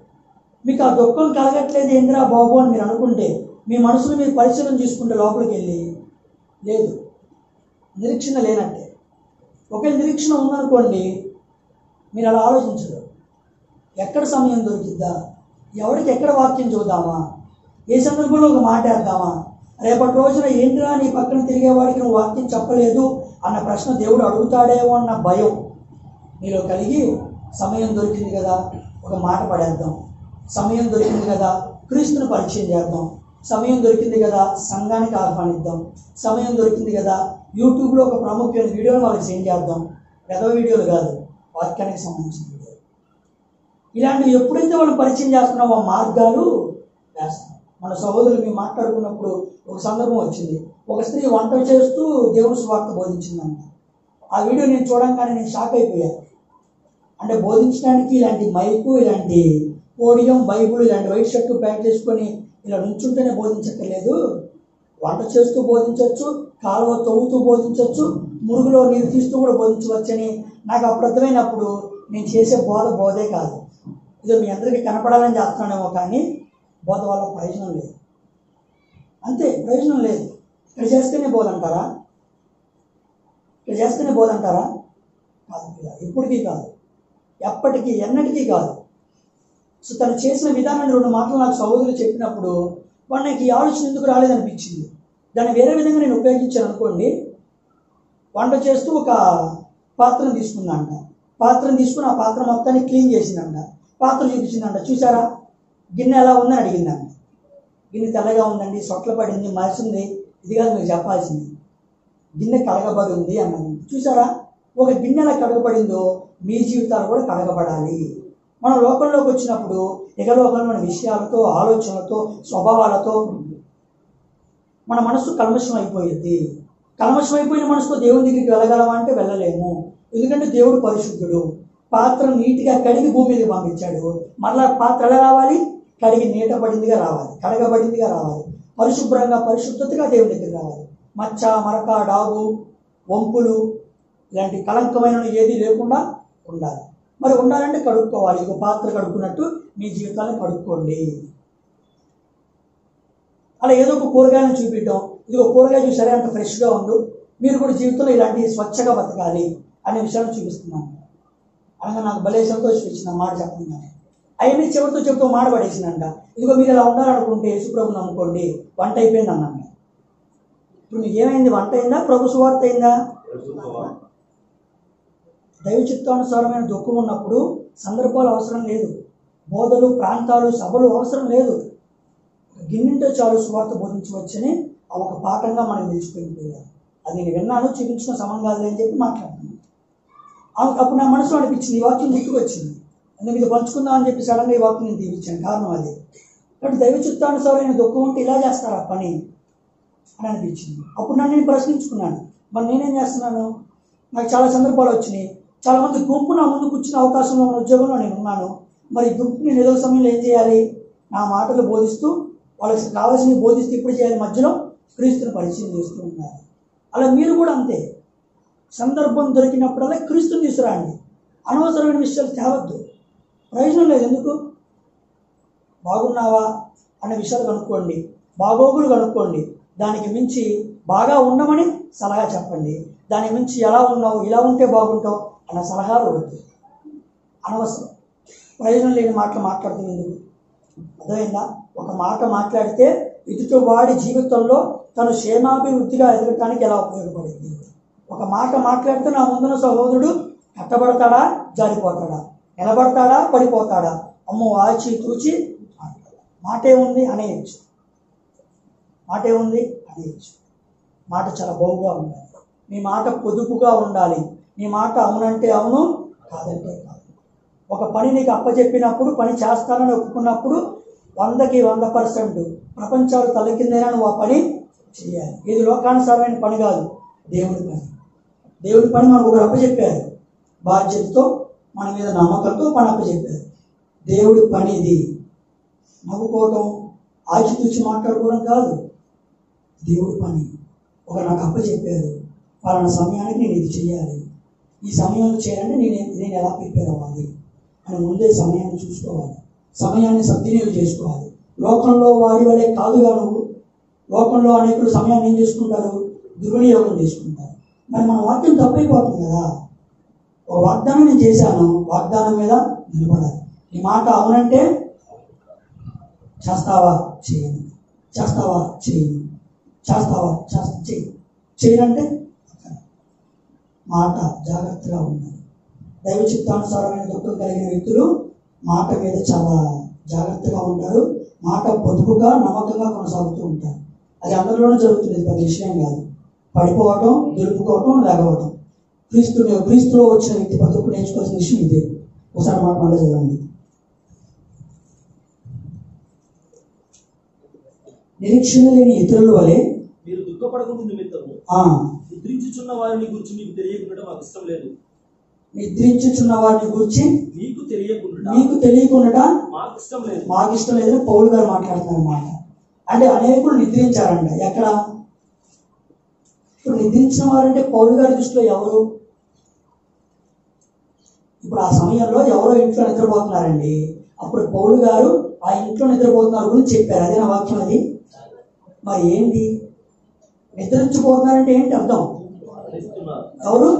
మీకు ఆ దుఃఖం కలగట్లేదు ఏందిరా బాబు అని మీరు అనుకుంటే, మీ మనసును మీరు పరిశీలన చేసుకుంటే లోపలికి వెళ్ళి లేదు, నిరీక్షణ లేనట్టే. ఒకవేళ నిరీక్షణ ఉందనుకోండి, మీరు అలా ఆలోచించరు. ఎక్కడ సమయం దొరికిద్దా, ఎవరికి ఎక్కడ వాక్యం చూద్దామా, ఏ సందర్భంలో ఒక మాట వేద్దామా, రేపటి రోజున ఏంటిరా నీ పక్కన తిరిగేవాడికి నువ్వు వాక్యం చెప్పలేదు అన్న ప్రశ్న దేవుడు అడుగుతాడేమో అన్న భయం మీలో కలిగి, సమయం దొరికింది కదా ఒక మాట పడేద్దాం, సమయం దొరికింది కదా క్రీస్తుని పరిచయం చేద్దాం, సమయం దొరికింది కదా సంఘానికి ఆహ్వానిద్దాం, సమయం దొరికింది కదా యూట్యూబ్లో ఒక ప్రాముఖ్యమైన వీడియోని వాళ్ళకి సెండ్ చేద్దాం. పెద్ద వీడియోలు కాదు, వాక్యానికి సంబంధించిన వీడియో. ఇలాంటివి ఎప్పుడైతే వాళ్ళు పరిచయం చేస్తున్నామో మార్గాలు వేస్తాం. మన సహోదరులు మేము మాట్లాడుకున్నప్పుడు ఒక సందర్భం వచ్చింది. ఒక స్త్రీ వంట చేస్తూ దేవుని సువార్త బోధించిందంట. ఆ వీడియో నేను చూడంగానే నేను షాక్ అయిపోయాను. అంటే బోధించడానికి ఇలాంటి మైకు, ఇలాంటి పోడియం, బైబుల్, ఇలాంటి వైట్ షర్టు ప్యాంట్ చేసుకొని ఇలా నుంచుంటేనే బోధించక్కర్లేదు, వంట చేస్తూ బోధించవచ్చు, కాలువ తవ్వుతూ బోధించవచ్చు, మురుగులో నీరు తీస్తూ కూడా బోధించవచ్చని నాకు అప్పుడు అర్థమైనప్పుడు నేను చేసే బోధే కాదు, ఇదో మీ అందరికీ కనపడాలని చేస్తున్నానేమో, కానీ బోధ వల్ల ప్రయోజనం లేదు. అంతే, ప్రయోజనం లేదు. ఇక్కడ చేస్తేనే బోధంటారా? ఇక్కడ చేస్తేనే బోధంటారా? కాదు, ఇప్పటికీ కాదు, ఎప్పటికీ ఎన్నటికీ కాదు. సో తను చేసిన విధానాన్ని 2 మాటలు నాకు సహోదరులు చెప్పినప్పుడు వాడు నాకు ఈ ఆలోచన ఎందుకు రాలేదనిపించింది. దాన్ని వేరే విధంగా నేను ఉపయోగించాను అనుకోండి. వంట చేస్తూ ఒక పాత్రను తీసుకుందంట, పాత్రను తీసుకుని ఆ పాత్ర మొత్తాన్ని క్లీన్ చేసిందంట, పాత్ర చూపించిందంట, చూసారా గిన్నె ఎలా ఉందని అడిగిందంట. గిన్నె తెల్లగా ఉందండి, సొట్ల పడింది, మరిచింది, ఇది కాదు మీరు చెప్పాల్సింది, గిన్నె కడగబడి ఉంది అన్నది. చూసారా, ఒక గిన్నె ఎలా కడగబడిందో మీ జీవితాలు కూడా కడగబడాలి. మనం లోకంలోకి వచ్చినప్పుడు ఇహలోకమైన విషయాలతో, ఆలోచనలతో, స్వభావాలతో మన మనసు కల్మషం అయిపోయింది. కల్మషం అయిపోయిన మనసుతో దేవుని దగ్గరికి వెళ్ళగలమా అంటే వెళ్ళలేము. ఎందుకంటే దేవుడు పరిశుద్ధుడు. పాత్ర నీట్గా కడిగి భూమి మీదకి పంపించాడు. మరలా పాత్ర ఎలా రావాలి? కడిగి నీటబడిందిగా రావాలి, కడగబడిందిగా రావాలి, పరిశుభ్రంగా పరిశుద్ధతగా దేవుని దగ్గరికి రావాలి. మచ్చ, మరక, డాగు, వంపులు ఇలాంటి కళంకమైన ఏది లేకుండా ఉండాలి. మరి ఉండాలంటే కడుక్కోవాలి. ఒక పాత్ర కడుక్కున్నట్టు మీ జీవితాన్ని కడుక్కోండి. అలా ఏదో ఒక కూరగాయలను చూపించడం, ఇది ఒక కూరగాయ చూసారే అంత ఫ్రెష్గా ఉండు, మీరు కూడా జీవితంలో ఇలాంటి స్వచ్ఛగా బతకాలి అనే విషయాన్ని చూపిస్తున్నాను. అనగా నాకు భలే సంతోషం ఇచ్చిన మాట చెప్పండి. అవన్నీ చివరితో చెబుతూ మాట పడేసిందంట. ఇదిగో మీరు ఇలా ఉండాలనుకుంటే యేసుప్రభుని నమ్ముకోండి, వంట అయిపోయింది అన్నాను. ఇప్పుడు మీకు ఏమైంది? వంట అయిందా? ప్రభు సువార్త అయిందా? దైవ చిత్తానుసారమైన దుఃఖం ఉన్నప్పుడు సందర్భాలు అవసరం లేదు, బోధలు, ప్రాంతాలు, సభలు అవసరం లేదు. గిన్నింటే చాలు సువార్త బోధించవచ్చని ఒక పాఠంగా మనం నిలిచిపోయింది. అది నేను విన్నాను, చూపించిన సమం కాదు అని చెప్పి మాట్లాడుతున్నాను. అప్పుడు నా మనసులో అనిపించింది, ఈ వాక్యం గుర్తుకు వచ్చింది, అందుకు ఇది పంచుకుందాం అని చెప్పి సడన్గా ఈ వాక్యం నేను తీపించాను. కారణం అది. కాబట్టి దైవ చిత్తానుసారమైన దుఃఖం ఉంటే ఇలా చేస్తారా పని అని అనిపించింది. అప్పుడు నన్ను నేను ప్రశ్నించుకున్నాను, మరి నేనేం చేస్తున్నాను? నాకు చాలా సందర్భాలు వచ్చినాయి. చాలామంది గుంపు నా ముందు కూర్చున్న అవకాశంలో ఉన్న ఉద్యోగంలో నేను ఉన్నాను. మరి గుంపు నేను ఏదో సమయంలో ఏం చేయాలి? నా మాటలు బోధిస్తూ వాళ్ళకి కావాల్సినవి బోధిస్తూ ఇప్పుడు చేయాలి, మధ్యలో క్రీస్తుని పరిచయం చేస్తూ ఉన్నారు. అలా మీరు కూడా అంతే. సందర్భం దొరికినప్పుడల్లా క్రీస్తుని తీసుకురండి. అనవసరమైన విషయాలు తేవద్దు, ప్రయోజనం లేదు. ఎందుకు? బాగున్నావా అనే విషయాలు కనుక్కోండి, బాగోగులు కనుక్కోండి. దానికి మించి బాగా ఉండమని సలహా చెప్పండి. దానికి మించి ఎలా ఉన్నావు, ఇలా ఉంటే బాగుంటావు అన్న సలహాలు వద్దు. అనవసరం, ప్రయోజనం లేని మాటలు మాట్లాడుతుంది ఎందుకు? అర్థమైందా? ఒక మాట మాట్లాడితే ఎదుటి వాడి జీవితంలో తను క్షేమాభివృద్ధిగా ఎదగటానికి ఎలా ఉపయోగపడింది? ఒక మాట మాట్లాడితే నా ముందున్న సహోదరుడు కట్టబడతాడా, జారిపోతాడా, నిలబడతాడా, పడిపోతాడా, అమ్మో ఆచి తూచి మాట ఏముంది అనేయచ్చు. మాట ఏముంది అనేయచ్చు. మాట చాలా బహుగా ఉండాలి. మీ మాట పొదుపుగా ఉండాలి. నీ మాట అవునంటే అవును, కాదంటే కాదు. ఒక పని నీకు అప్పచెప్పినప్పుడు, పని చేస్తానని ఒప్పుకున్నప్పుడు 100కి 100% ప్రపంచాలు తలకిందైనా నువ్వు ఆ పని చేయాలి. ఇది లోకానుసారమైన పని కాదు, దేవుడి పని. దేవుడి పని మనకు ఒకరు అప్పచెప్పారు, బాధ్యతతో మన మీద నమ్మకంతో పని అప్పచెప్పారు. దేవుడి పని ఇది. నవ్వుకోవటం, ఆచితూచి మాట్లాడుకోవడం కాదు, దేవుడి పని. ఒక నాకు అప్పచెప్పారు, పలానా సమయానికి నేను ఇది చేయాలి, ఈ సమయంలో చేయాలంటే నేను ఎలా ప్రిపేర్ అవ్వాలి అని ముందే సమయాన్ని చూసుకోవాలి, సమయాన్ని సద్వినియోగం చేసుకోవాలి. లోకంలో వాడి వల్లే కాదుగా నువ్వు. లోకంలో అనేకులు సమయాన్ని ఏం చేసుకుంటారు? దుర్వినియోగం చేసుకుంటారు. మరి మన వాక్యం తప్పైపోతుంది కదా. ఒక వాగ్దానం నేను చేశాను, వాగ్దానం మీద నిలబడాలి. ఈ మాట అవునంటే చేస్తావా, చేయను, చేస్తావా, చేయను, చేస్తావా, చేయనంటే మాట జాగ్రత్తగా ఉండాలి. దైవ చిత్తానుసారమైన దుఃఖం కలిగిన వ్యక్తులు మాట మీద చాలా జాగ్రత్తగా ఉంటారు. మాట పొదుపుగా నమ్మకంగా కొనసాగుతూ ఉంటారు. అది అందరిలోనే జరుగుతుంది, పెద్ద విషయం కాదు. పడిపోవటం, గెలుపుకోవటం, లేకపోవటం. క్రీస్తులో వచ్చిన వ్యక్తి ప్రతి ఒక్కరు నేర్చుకోవాల్సిన విషయం ఇదే. ఒకసారి మాట మళ్ళీ చదవండి. నిరీక్షణ లేని ఇతరుల వలె మీరు దుఃఖపడకుండా నిమిత్తము నిద్రించుచున్న వారిని గురించి మీకు తెలియకుండా మాకు ఇష్టం లేదు. నిద్రించుచున్న వారిని గురించి మీకు తెలియకుండా మాకు ఇష్టం లేదని పౌలు గారు మాట్లాడుతున్నారు అన్నమాట. అంటే అనేకులు నిద్రించారంట. ఎక్కడ? ఇప్పుడు నిద్రించిన వారంటే పౌలు గారి దృష్టిలో ఎవరు? ఇప్పుడు ఆ సమయంలో ఎవరో ఇంట్లో నిద్రపోతున్నారండి. అప్పుడు పౌలు గారు ఆ ఇంట్లో నిద్రపోతున్నారు గురించి చెప్పారు. అదే నా వాక్యం. అది మరి ఏంటి? నిద్రించిపోతున్నారంటే ఏంటి అర్థం? ఎవరు?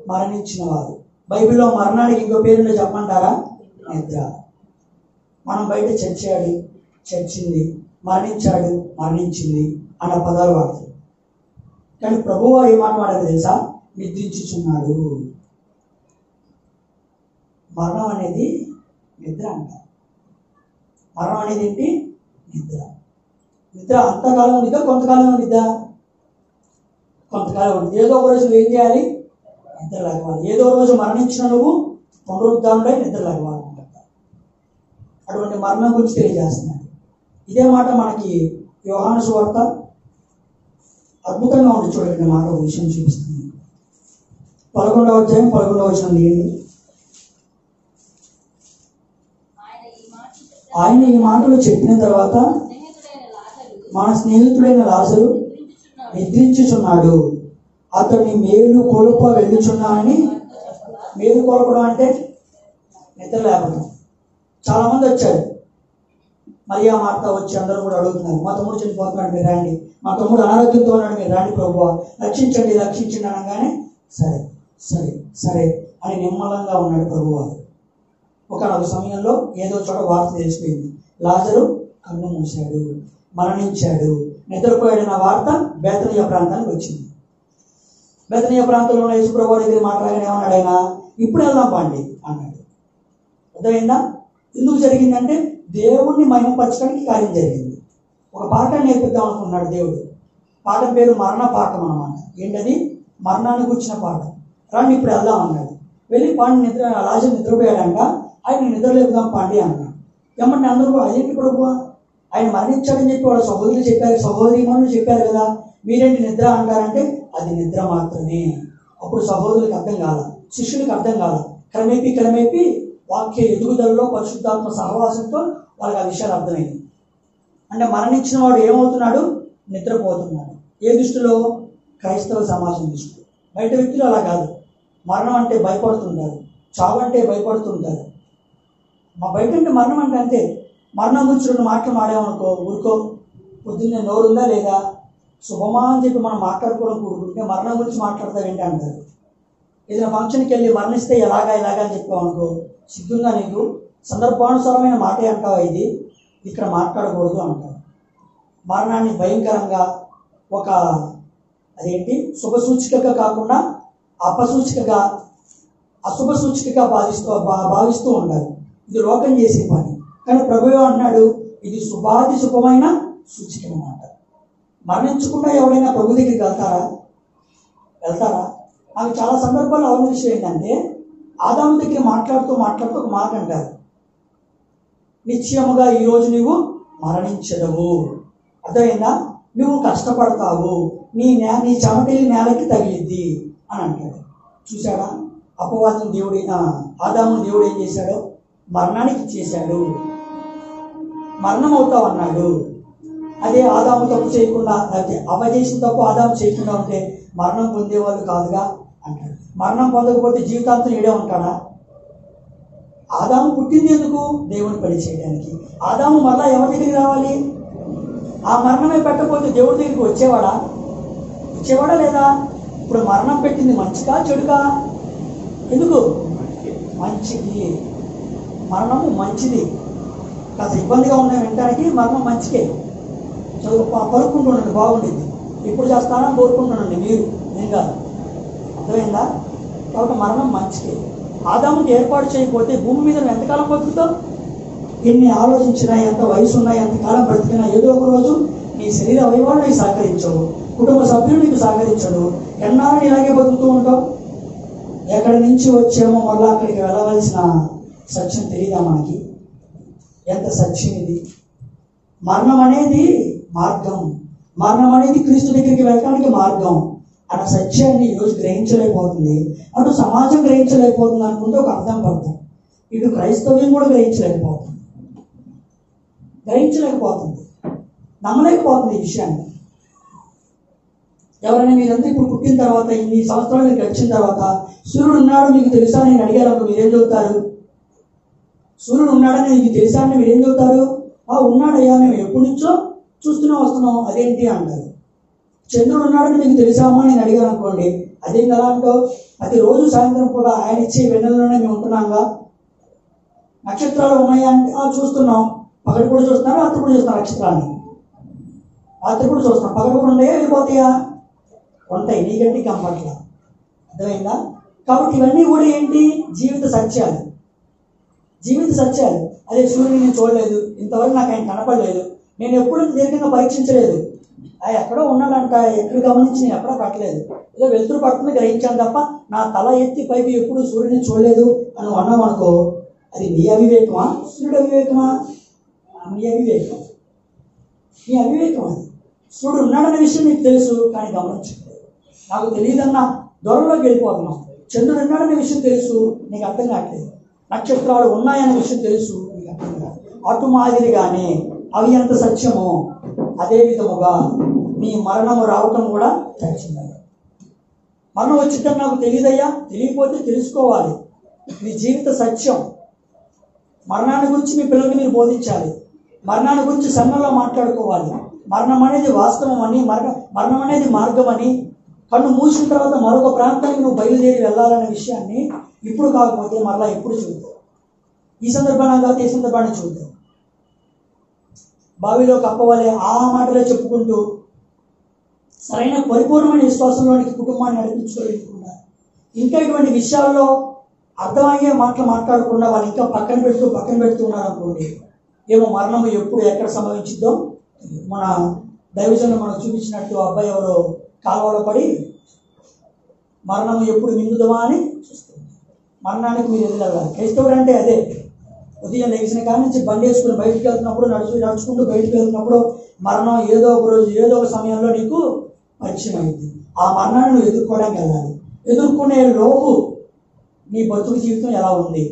మరణించిన వారు. బైబిల్లో మరణానికి ఇంకో పేరుంటే చెప్పమంటారా? నిద్ర. మనం బయట చచ్చాడు, చచ్చింది, మరణించాడు, మరణించింది అన్న పదాలు వాడతారు. కానీ ప్రభువు ఏ మాట వాడారు తెలుసా? నిద్రించుచున్నాడు. మరణం అనేది నిద్ర అంట. మరణం అనేది ఏంటి? నిద్ర. నిద్ర అంతకాలం ఉందిగా, కొంతకాలం ఉండిద్దా? కొంతకాలం ఉంది. ఏదో ఒక రోజు నువ్వు ఏం చేయాలి? నిద్ర లేవాలి. ఏదో రోజు మరణించిన నువ్వు పునరుద్ధానుడై నిద్ర లేవాలన్నమాట. అటువంటి మరణం గురించి తెలియజేస్తున్నాడు. ఇదే మాట మనకి యోహాను సువార్త అద్భుతంగా ఉంది. చూడండి, మాట ఒక విషయం చూపిస్తుంది. 11వ అధ్యాయం 11వ వచనం తీయండి. ఆయన ఈ మాటలు చెప్పిన తర్వాత మన స్నేహితుడైన లాజరు నిద్రించుచున్నాడు, అతన్ని మేలు కొలుప వెళ్ళుచున్నానని. మేలు కొలపడం అంటే నిద్ర లేపడం. చాలా మంది వచ్చారు. మరియా మార్త వచ్చి అందరూ కూడా అడుగుతున్నారు, మా తమ్ముడు చనిపోతున్నాడు, మీరు రండి. మా తమ్ముడు అనారోగ్యంతో ఉన్నాడు, మీరు రండి ప్రభువా, రక్షించండి, రక్షించండి అనగానే సరే సరే సరే అని నిమ్మలంగా ఉన్నాడు ప్రభువారు. ఒకనొక సమయంలో ఏదో చోట వార్త తెలిసిపోయింది. లాజరు కన్ను మూశాడు, మరణించాడు, నిద్రపోయాడన్న వార్త బేతనీయ ప్రాంతానికి వచ్చింది. బేతనీయ ప్రాంతంలో ఉన్న యేసుప్రభువు దగ్గర మాట్లాడగానే ఏమన్నాడు ఆయన? ఇప్పుడు వెళ్దాం పండి అన్నాడు. అర్థమైందా? ఎందుకు జరిగిందంటే దేవుణ్ణి మహిమపరచడానికి కార్యం జరిగింది. ఒక పాఠాన్ని నేర్పిద్దాం అనుకున్నాడు దేవుడు. పాఠం పేరు మరణ పాఠం అన్నమాట. ఏంటది? మరణాన్ని కూర్చిన పాఠం. రండి ఇప్పుడు వెళ్దాం అన్నాడు. వెళ్ళి పండి లాజరు నిద్రపోయాడంట. ఆయన నిద్రలేపుదాం పండి అన్నాడు. ఏమంటే అందరూ అదేంటి ప్రభువా, ఆయన మరణించాడని చెప్పి వాళ్ళ సహోదరులు చెప్పారు, సహోదరీమణులు చెప్పారు కదా, మీరేంటి నిద్ర అంటారంటే అది నిద్ర మాత్రమే. అప్పుడు సహోదరులకు అర్థం కాల, శిష్యులకు అర్థం కాల. క్రమేపీ వాక్య ఎదుగుదలలో పరిశుద్ధాత్మ సహవాసంతో వాళ్ళకి ఆ విషయాలు అర్థమైంది. అంటే మరణించిన వాడు ఏమవుతున్నాడు? నిద్రపోతున్నాడు. ఏ దృష్టిలో? క్రైస్తవ సమాజం దృష్టిలో. బయట వ్యక్తులు అలా కాదు. మరణం అంటే భయపడుతుంటారు, చావు అంటే భయపడుతుంటారు. మా బయట అంటే మరణం అంటే అంతే. మరణం గురించి 2 మాటలు మాడామనుకో, ఊరుకో, పొద్దున్నే నోరుందా లేదా, శుభమా అని చెప్పి మనం మాట్లాడుకోవడం కూడుకుంటే మరణం గురించి మాట్లాడతావు ఏంటి అంటారు. ఏదైనా ఫంక్షన్కి వెళ్ళి మరణిస్తే ఎలాగా అని చెప్పామనుకో, సిగ్గుందా నీకు, సందర్భానుసారమైన మాటే అంటావా, ఇది ఇక్కడ మాట్లాడకూడదు అంటారు. మరణాన్ని భయంకరంగా ఒక అదేంటి శుభసూచికగా కాకుండా అశుభ సూచికగా భావిస్తూ ఉంటారు. ఇది లోకం చేసే పని. కానీ ప్రభువు అన్నాడు, ఇది శుభాతి శుభమైన సూచిక అన్నమాట. మరణించకుండా ఎవరైనా ప్రభు దగ్గరికి వెళ్తారా? నాకు చాలా సందర్భాల్లో అవన్న విషయం ఏంటంటే, ఆదాము దగ్గర మాట్లాడుతూ ఒక మాట అంటారు, నిశ్చయముగా ఈరోజు నీవు మరణించదవు. అర్థమైందా? నువ్వు కష్టపడతావు, నీ చెమటెల్లి నేలకి తగిలిద్ది అని అంటాడు. చూశాడా? అపవాదం ఆదాము దేవుడు ఏం చేశాడు? మరణానికి ఇచ్చేశాడు. మరణం అవుతావు అన్నాడు. అదే ఆదాము తప్పు చేయకుండా, లేకపోతే అవ్వ చేసిన తప్పు ఆదాము చేయకుండా ఉంటే మరణం పొందేవాళ్ళు కాదుగా అంటాడు. మరణం పొందకపోతే జీవితాంతం ఈడే ఉంటాడా? ఆదాము పుట్టింది ఎందుకు? దేవుని పని చేయడానికి. ఆదాము మళ్ళా ఎవరి దగ్గరికి రావాలి? ఆ మరణమే పెట్టకపోతే దేవుడి దగ్గరికి వచ్చేవాడా లేదా? ఇప్పుడు మరణం పెట్టింది మంచిగా చెడుగా? ఎందుకు? మంచిది. మరణము మంచిది. కాస్త ఇబ్బందిగా ఉన్న వినడానికి మరణం మంచికే. పరుక్కుంటుండండి, బాగుండేది. ఇప్పుడు చేస్తానని కోరుకుంటున్నాండి నేను కాదు. అర్థమైందా? కాబట్టి మరణం మంచిదే. ఆదాముకి ఏర్పాటు చేయకపోతే భూమి మీద ఎంతకాలం బతుకుతావు? ఎన్ని ఆలోచించినా, ఎంత వయసు ఉన్నా, ఎంతకాలం బ్రతికినా ఏదో ఒక రోజు నీ శరీర అవయవాలు నీకు సహకరించవు, కుటుంబ సభ్యులు నీకు సహకరించడు. ఎన్నాళ్ళు ఇలాగే బతుకుతూ ఉంటావు. ఎక్కడి నుంచి వచ్చామో మళ్ళీ అక్కడికి వెళ్ళవలసిన సత్యం తెలియదా మనకి? ఎంత సత్యం ఇది! మరణం అనేది మార్గం, మరణం అనేది క్రీస్తు దగ్గరికి వెళ్ళడానికి మార్గం అన్న సత్యాన్ని ఈరోజు గ్రహించలేకపోతుంది. అటు సమాజం గ్రహించలేకపోతుంది అనుకుంటే ఒక అర్థం పడతాం. ఇటు క్రైస్తవ్యం కూడా గ్రహించలేకపోతుంది, నమ్మలేకపోతుంది ఈ విషయాన్ని. ఎవరైనా మీరంతా ఇప్పుడు పుట్టిన తర్వాత, ఇన్ని సంవత్సరాలు మీకు గడిచిన తర్వాత, సూర్యుడు ఉన్నాడు మీకు తెలుసా నేను అడిగాను, మీరేం చెబుతారు? సూర్యుడు ఉన్నాడని మీకు తెలుసా అని మీరేం చెబుతారు? ఉన్నాడయ్యా, మేము ఎప్పటి నుంచో వస్తున్నాం, అదేంటి అంటారు. చంద్రుడు ఉన్నాడని మీకు తెలుసామా నేను అడిగాను అనుకోండి, అదేం కదా అంటావు. ప్రతిరోజు సాయంత్రం కూడా ఆయన ఇచ్చే వెన్నెలలోనే మేము ఉంటున్నాంగా. నక్షత్రాలు ఉన్నాయా అంటే చూస్తున్నాం. పగటి కూడా చూస్తున్నారు, రాత్రి కూడా చూస్తున్నారు. నక్షత్రాన్ని రాత్రి కూడా చూస్తున్నాం. పగటి కూడా ఉన్నాయా, వెళ్ళిపోతాయా? ఉంటాయి, నీకంటే కంపట్లా. అర్థమైందా? కాబట్టి ఇవన్నీ కూడా ఏంటి? జీవిత సత్యాలు. అదే సూర్యుని నేను చూడలేదు, ఇంతవరకు నాకు ఆయన కనపడలేదు, నేను ఎప్పుడు దీర్ఘంగా పరీక్షించలేదు, ఎక్కడో ఉన్నాడంట, ఎక్కడ గమనించి నేను ఎక్కడో పట్టలేదు, ఏదో వెలుతురు పడుతుంది గ్రహించాను తప్ప నా తల ఎత్తి పైకి ఎప్పుడు సూర్యుని చూడలేదు అని అన్నాం అనుకో, అది నీ అవివేకమా, సూర్యుడు అవివేకమా? నీ అవివేకం అది. సూర్యుడు ఉన్నాడన్న విషయం నీకు తెలుసు, కానీ గమనించలేదు. నాకు తెలియదన్న దూరంలోకి వెళ్ళిపోతున్నాం. చంద్రుడు ఉన్నాడనే విషయం తెలుసు, నీకు అర్థం కావట్లేదు. నక్షత్రాలు ఉన్నాయనే విషయం తెలుసు, నీకు అర్థం కాదు. అటు మాదిరిగానే అవి ఎంత సత్యమో అదే విధముగా నీ మరణము రావటం కూడా సత్యమే. మరణం వచ్చిందని నాకు తెలియదయ్యా, తెలియకపోతే తెలుసుకోవాలి. మీ జీవిత సత్యం. మరణాన్ని గురించి మీ పిల్లలకి మీరు బోధించాలి. మరణాన్ని గురించి సంఘంలో మాట్లాడుకోవాలి. మరణం అనేది వాస్తవం అని, మరణం అనేది మార్గం అని. కన్ను మూసిన తర్వాత మరొక ప్రాంతానికి నువ్వు బయలుదేరి వెళ్ళాలనే విషయాన్ని ఇప్పుడు కాకపోతే మరలా ఎప్పుడు చూద్దాం. ఈ సందర్భాన్ని కాకపోతే ఏ సందర్భాన్ని చూద్దాం. బావిలో కప్పవలే ఆ మాటలే చెప్పుకుంటూ సరైన పరిపూర్ణమైన విశ్వాసంలోనికి కుటుంబాన్ని నడిపించుకోలేకుండా, ఇంకా ఇటువంటి విషయాల్లో అర్థమయ్యే మాటలు మాట్లాడకుండా వాళ్ళు ఇంకా పక్కన పెడుతూ ఉన్నారు అనుకోండి, ఏమో మరణము ఎప్పుడు ఎక్కడ సంభవించిద్దో. మన దైవజనులు మనకు చూపించినట్టు అబ్బాయి ఎవరో కాలువలో పడి మరణము ఎప్పుడు మింగుదమా అని చూస్తుంది. మరణానికి మీరు ఎదురెళ్ళాలి. క్రైస్తవుడు అంటే అదే. ఉదయం లేచిన కాడి నుంచి బండి వేసుకుని బయటకు వెళ్తున్నప్పుడు, నడుచుకుంటూ బయటకు వెళ్తున్నప్పుడు మరణం ఏదో ఒక రోజు ఏదో ఒక సమయంలో నీకు పరిచయం అయింది. ఆ మరణాన్ని నువ్వు ఎదుర్కోవడానికి వెళ్ళాలి. ఎదుర్కొనే లోపు నీ బతుకు జీవితం ఎలా ఉంది?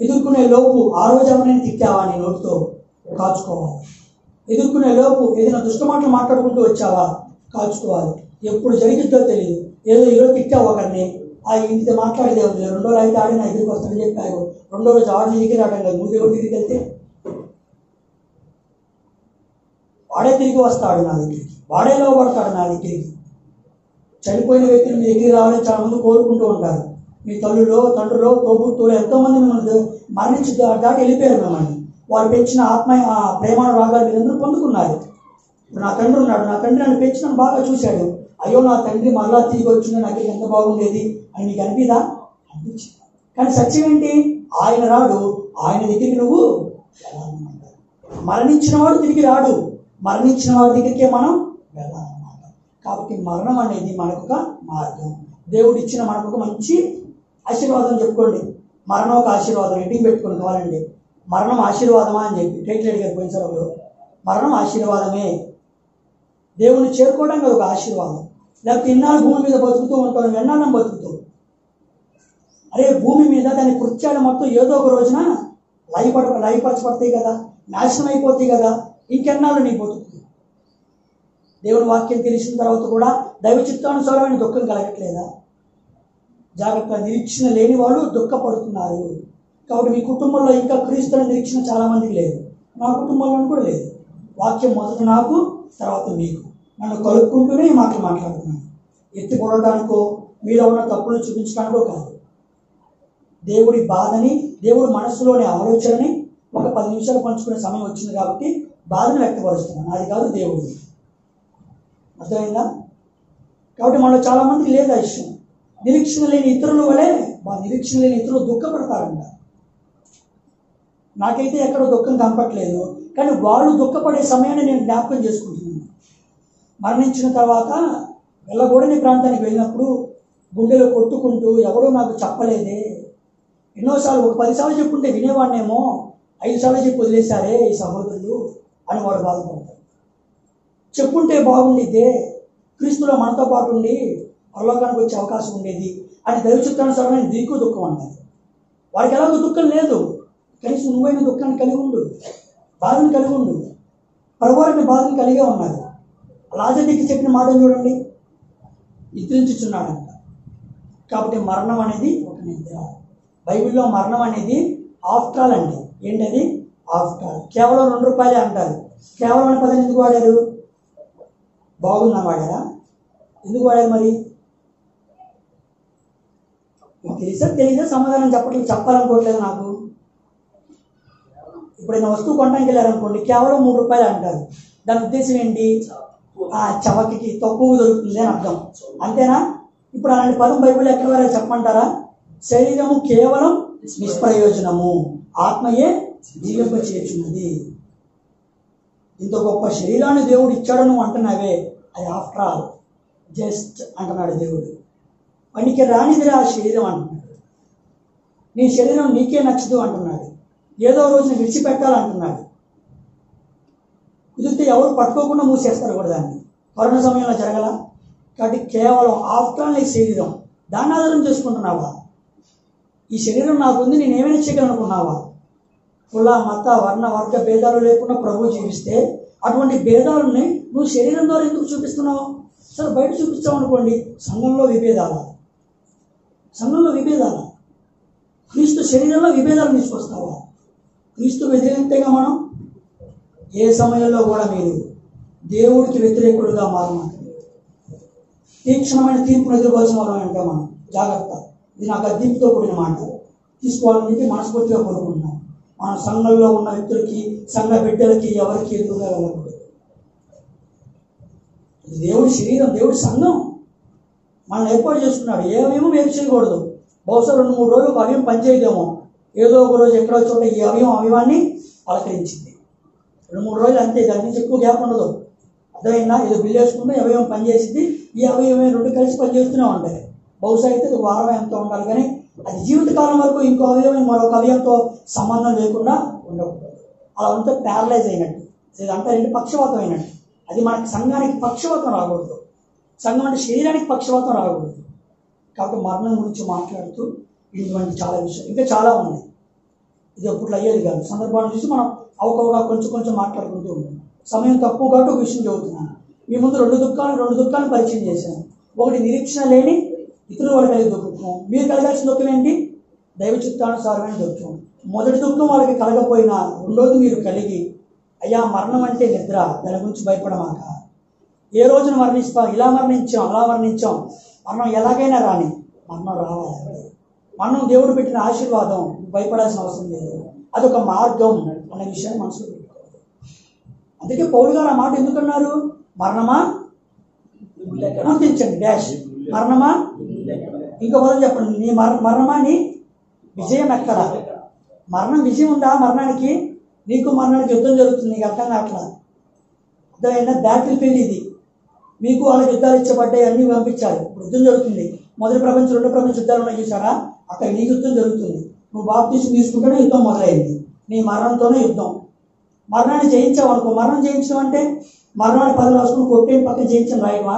ఎదుర్కొనే లోపు ఆ రోజు ఎవరైనా తిట్టావా? నీ నోటితో కాచుకోవాలి. ఎదుర్కొనే లోపు ఏదైనా దుష్టమాటలు మాట్లాడుకుంటూ వచ్చావా? కాచుకోవాలి. ఎప్పుడు జరిగిద్దో తెలియదు. ఏదో ఈరోజు తిట్టావు ఒకరిని, ఇంత మాట్లాడేదే ఉంది, రెండో రోజు అయితే ఆడి నా దగ్గరికి వస్తాడని చెప్పావు, రెండో రోజు ఆడి దగ్గర రావడం లేదు, నువ్వు దేవుడి దగ్గరికి వెళ్తే వాడే తిరిగి వస్తాడు నా దగ్గరికి, వాడే లోపడతాడు నా దగ్గరికి. చనిపోయిన వ్యక్తులు మీ దగ్గరికి రావాలని చాలా మంది కోరుకుంటూ ఉంటారు. మీ తల్లులో తండ్రులో తోబుట్టులో ఎంతోమంది మిమ్మల్ని మరణించి దాటి వెళ్ళిపోయారు. మిమ్మల్ని వారు పెంచిన ప్రేమాను రాగాలు మీరందరూ పొందుకున్నారు. ఇప్పుడు నా తండ్రి ఉన్నాడు, నా తండ్రి నన్ను పెంచి నన్ను బాగా చూశాడు. అయ్యో నా తండ్రి మరలా తిరిగి వచ్చింది, నాకు ఎంత బాగుండేది అని నీకు అనిపిదా? అనిపించింది. కానీ సత్యం ఏంటి? ఆయన రాడు, ఆయన దగ్గరికి నువ్వు వెళ్ళాలన్నమాట. మరణించిన వాడు తిరిగి రాడు, మరణించిన వాడి దగ్గరికే మనం వెళ్ళాలన్నమాట. కాబట్టి మరణం అనేది మనకొక మార్గం. దేవుడు ఇచ్చిన మనకొక మంచి ఆశీర్వాదం. చెప్పుకోండి, మరణం ఒక ఆశీర్వాదం. ఇంటికి పెట్టుకోండి కావాలండి. మరణం ఆశీర్వాదమా అని చెప్పి టైటిల్ అడిగారు పోయిన సభలో. మరణం ఆశీర్వాదమే. దేవుని చేరుకోవడానికి ఒక ఆశీర్వాదం. లేకపోతే ఇన్నాళ్ళు భూమి మీద బతుకుతూ ఉంటాం, ఎన్నాళ్ళం బతుకుతూ. అరే భూమి మీద దాని కృత్యాలు మొత్తం ఏదో ఒక రోజున లయపరచబడతాయి కదా, నాశనం అయిపోతాయి కదా, ఇంకెన్నాళ్ళు నీ బతుకుతుంది. దేవుని వాక్యం తెలిసిన తర్వాత కూడా దైవ చిత్తానుసారమైన దుఃఖం కలగట్లేదా? జాగ్రత్త. నిరీక్షణ లేని వాళ్ళు దుఃఖపడుతున్నారు. కాబట్టి మీ కుటుంబంలో ఇంకా క్రీస్తుల నిరీక్షణ చాలా మందికి లేదు. నా కుటుంబంలో కూడా లేదు. వాక్యం మొదట నాకు, తర్వాత మీకు. నన్ను కలుపుకుంటూనే ఈ మాటలు మాట్లాడుతున్నాను. ఎత్తి పొడటానికో మీలో ఉన్న తప్పులను చూపించడానికో కాదు. దేవుడి బాధని, దేవుడి మనస్సులోని ఆలోచనని ఒక 10 నిమిషాలు పంచుకునే సమయం వచ్చింది కాబట్టి బాధను వ్యక్తపరుస్తున్నాను. అది కాదు దేవుడిని. అర్థమైందా? కాబట్టి మనలో చాలా మందికి లేదు ఆ విషయం. నిరీక్షణ లేని ఇతరుల వలె నిరీక్షణ లేని ఇతరులు దుఃఖపడతారంట. నాకైతే ఎక్కడో దుఃఖం కనపట్లేదు, కానీ వాళ్ళు దుఃఖపడే సమయాన్ని నేను జ్ఞాపకం చేసుకుంటున్నాను. మరణించిన తర్వాత వెళ్ళకూడని ప్రాంతానికి వెళ్ళినప్పుడు గుండెలో కొట్టుకుంటూ ఎవడో నాకు చెప్పలేదే, ఎన్నోసార్లు ఒక 10 సార్లు చెప్పుంటే వినేవాడినేమో, 5 సార్లు చెప్పి వదిలేశారే ఈ సహోదరులు అని వాడు బాధపడతారు. చెప్పుంటే బాగుండిద్దే, క్రీస్తులో మనతో పాటు ఉండి పరలోకానికి వచ్చే అవకాశం ఉండేది అని దైవచిత్తానుసారమైన నీకు దుఃఖం అన్నది. వారికి ఎలాగో దుఃఖం లేదు, కనీసం నువ్వైన దుఃఖాన్ని కలిగి ఉండు, బాధను కలిగి ఉండు. ప్రభువారిని బాధను కలిగే ఉన్నారు. లాజరుకి చెప్పిన మాటలు చూడండి, నిద్రించుచున్నాడంట. కాబట్టి మరణం అనేది ఒక నిద్ర. బైబిల్లో మరణం అనేది ఆఫ్టర్ ఆల్ అండి. ఏంటది? After all. కేవలం 2 రూపాయలే అంటారు. కేవలం అనే పదాన్ని ఎందుకు వాడారు? బాగుందని వాడారా? ఎందుకు వాడారు మరి? తెలీదా? సమాధానం చెప్పాలనుకోవట్లేదు నాకు. ఇప్పుడైనా వస్తువు కొనడానికి వెళ్ళారనుకోండి, కేవలం 3 రూపాయలు అంటారు. దాని ఉద్దేశం ఏంటి? చవకకి తక్కువ దొరుకుతుంది అని అర్థం. అంతేనా? ఇప్పుడు అలాంటి పదం బైబిల్ ఎక్కడ వరకు చెప్పమంటారా? శరీరము కేవలం నిష్ప్రయోజనము, ఆత్మయే జీవింపచేయుచున్నది. ఇంత గొప్ప శరీరాన్ని దేవుడు ఇచ్చాడు నువ్వు అంటున్నావే, అది ఆఫ్టర్ ఆల్ జస్ట్ అంటున్నాడు దేవుడు. వానికి రానిదిరా ఆ శరీరం అంటున్నాడు. నీ శరీరం నీకే నచ్చదు అంటున్నాడు. ఏదో రోజున విడిచిపెట్టాలంటున్నాడు. కుదిరితే ఎవరు పట్టుకోకుండా మూసేస్తారు కూడా దాన్ని. కరోనా సమయంలో జరగల. కాబట్టి కేవలం ఆఫ్టర్ ఆల్ నీ శరీరం, దాన్ని ఆధారం చేసుకుంటున్నావా? ఈ శరీరం నాకుంది, నేను ఏమైనా చేయగలనుకున్నావా? కుల మత వర్ణ వర్గ భేదాలు లేకుండా ప్రభువు జీవిస్తే అటువంటి భేదాలని నువ్వు శరీరం ద్వారా ఎందుకు చూపిస్తున్నావు? సరే బయట చూపించావు అనుకోండి, సంఘంలో విభేదాలు, క్రీస్తు శరీరంలో విభేదాలు తీసుకొస్తావా? క్రీస్తు వ్యతిరేకంగా మనం ఏ సమయంలో కూడా మీరు దేవుడికి వ్యతిరేకులుగా మారమాట. తీక్షణమైన తీర్పును ఎదుర్కోవాల్సిన వాళ్ళం అంటే మనం జాగ్రత్త. ఇది నాకు అద్దీపుతో కూడిన మాట, తీసుకోవాలని చెప్పి మనస్ఫూర్తిగా కోరుకుంటున్నాం. మన సంఘంలో ఉన్న వ్యక్తులకి, సంఘ బిడ్డలకి ఎవరికి ఎదురుగా వెళ్ళకూడదు. దేవుడి శరీరం, దేవుడి సంఘం మనల్ని ఏర్పాటు చేసుకున్నాడు. ఏమేమో వేరు చేయకూడదు. బహుశా 2-3 రోజులు ఒక అవయం పనిచేయదేమో, ఏదో ఒక రోజు ఎక్కడో చోట ఈ అవయవాన్ని పలకరించింది. 2-3 రోజులు అంతే, దాని నుంచి ఎక్కువ గ్యాప్ ఉండదు. అర్థమైందా? ఏదో బిల్లు వేసుకుంటే అవయవం పనిచేసింది, ఈ అవయవం 2 కలిసి పనిచేస్తూనే ఉంటాయి. బహుశా అయితే ఒక వారం ఎంతో ఉండాలి, కానీ అది జీవితకాలం వరకు ఇంకో అవయవం మరొక అవయంతో సంబంధం లేకుండా ఉండకూడదు. అలా ఉంటే ప్యారలైజ్ అయినట్టు, ఇదంతా రెండు పక్షవాతం అయినట్టు. అది మనకి సంఘానికి పక్షవాతం రాకూడదు. సంఘం అంటే శరీరానికి పక్షవాతం రాకూడదు. కాబట్టి మరణం గురించి మాట్లాడుతూ ఇటువంటి చాలా విషయాలు ఇంకా చాలా ఉన్నాయి. ఇది అప్పుడు అయ్యేది కాదు. సందర్భాన్ని చూసి మనం అవకవగా కొంచెం మాట్లాడుకుంటూ ఉంటాం. సమయం తక్కువ కాబట్టి ఒక విషయం చెబుతున్నాను. మీ ముందు రెండు దుఃఖాలను పరిచయం చేశాను. ఒకటి నిరీక్షణ లేని ఇతరుల వాళ్ళు కలిగే దుఃఖం. మీరు కలగాల్సిన దుఃఖం ఏంటి? దైవ చిత్తానుసారమైన దుఃఖం. మొదటి దుఃఖం వాళ్ళకి కలగపోయినా రెండోది మీరు కలిగి, అయ్యా మరణం అంటే నిద్ర, దాని గురించి భయపడమాక. ఏ రోజున మరణిస్తాం, ఇలా మరణించాం, అలా మరణించాం, మరణం ఎలాగైనా రాని, మరణం రావాలి. మరణం దేవుడు పెట్టిన ఆశీర్వాదం, భయపడాల్సిన అవసరం లేదు. అదొక మార్గం అనే విషయాన్ని మనసులో పెట్టుకోవాలి. అందుకే పౌలు గారు ఆ మాట ఎందుకన్నారు? మరణమా గుర్తించండి డాష్, మరణమా ఇంకో పదం చెప్పండి, నీ మరణమా నీ విజయం ఎక్కడ? మరణం విజయం ఉందా? మరణానికి నీకు మరణానికి యుద్ధం జరుగుతుంది. నీకు అర్థం కావట్లా. అర్థమైనా బ్యాటిల్ ఫీల్డ్ ఇది. మీకు వాళ్ళకి యుద్ధాలు ఇచ్చబడ్డాయి, అన్ని పంపించారు. యుద్ధం జరుగుతుంది. మొదటి ప్రపంచం రెండో ప్రపంచ యుద్ధాలు ఉన్నాయి చూసారా? అక్కడ నీ యుద్ధం జరుగుతుంది. నువ్వు బాప్తిసం తీసుకుంటేనే యుద్ధం మొదలైంది. నీ మరణంతోనే యుద్ధం. మరణాన్ని జయించావు అనుకో. మరణం జయించడం అంటే మరణాన్ని పదవి రాసుకుని కొట్టేని పక్కన జయించడం రాయమా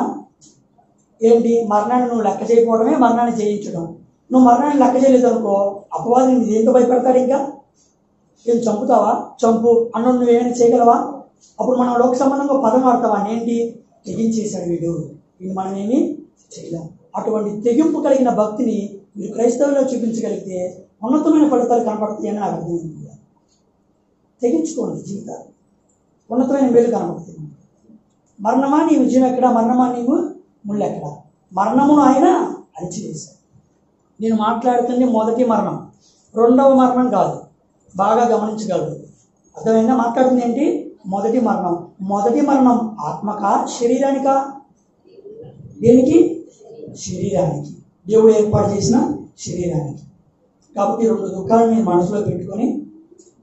ఏంటి? మరణాన్ని నువ్వు లెక్క చేయకపోవడమే మరణాన్ని జయించడం. నువ్వు మరణాన్ని లెక్క చేయలేదు అనుకో, అపవాది నీ దేంతో భయపెడతాడు? ఇంకా ఏం చంపుతావా? చంపు అన్నం నువ్వేమైనా చేయగలవా? అప్పుడు మనం లోక సంబంధంగా పదం వాడతావా? ఏంటి? తెగించేశాడు వీడు, మనం ఏమి చేయలేం. అటువంటి తెగింపు కలిగిన భక్తిని మీరు క్రైస్తవుల్లో చూపించగలిగితే ఉన్నతమైన ఫలితాలు కనపడతాయని నాకు అర్థమైంది. తెగించుకోండి, జీవితాలు ఉన్నతమైన మేలు కనపడుతుంది. మరణమా నీ విజయం ఎక్కడ? మరణమా నీవు ముళ్ళు ఎక్కడ? మరణమును ఆయన అణిచివేశాడు. నేను మాట్లాడుతుంది మొదటి మరణం, రెండవ మరణం కాదు. బాగా గమనించగలరు. అర్థమైందా? మాట్లాడుతుంది ఏంటి? మొదటి మరణం. మొదటి మరణం ఆత్మకా శరీరానికా? దేనికి? శరీరానికి. దేవుడు ఏర్పాటు చేసిన శరీరానికి. కాబట్టి రెండు దుఃఖాలను మీ మనసులో పెట్టుకొని,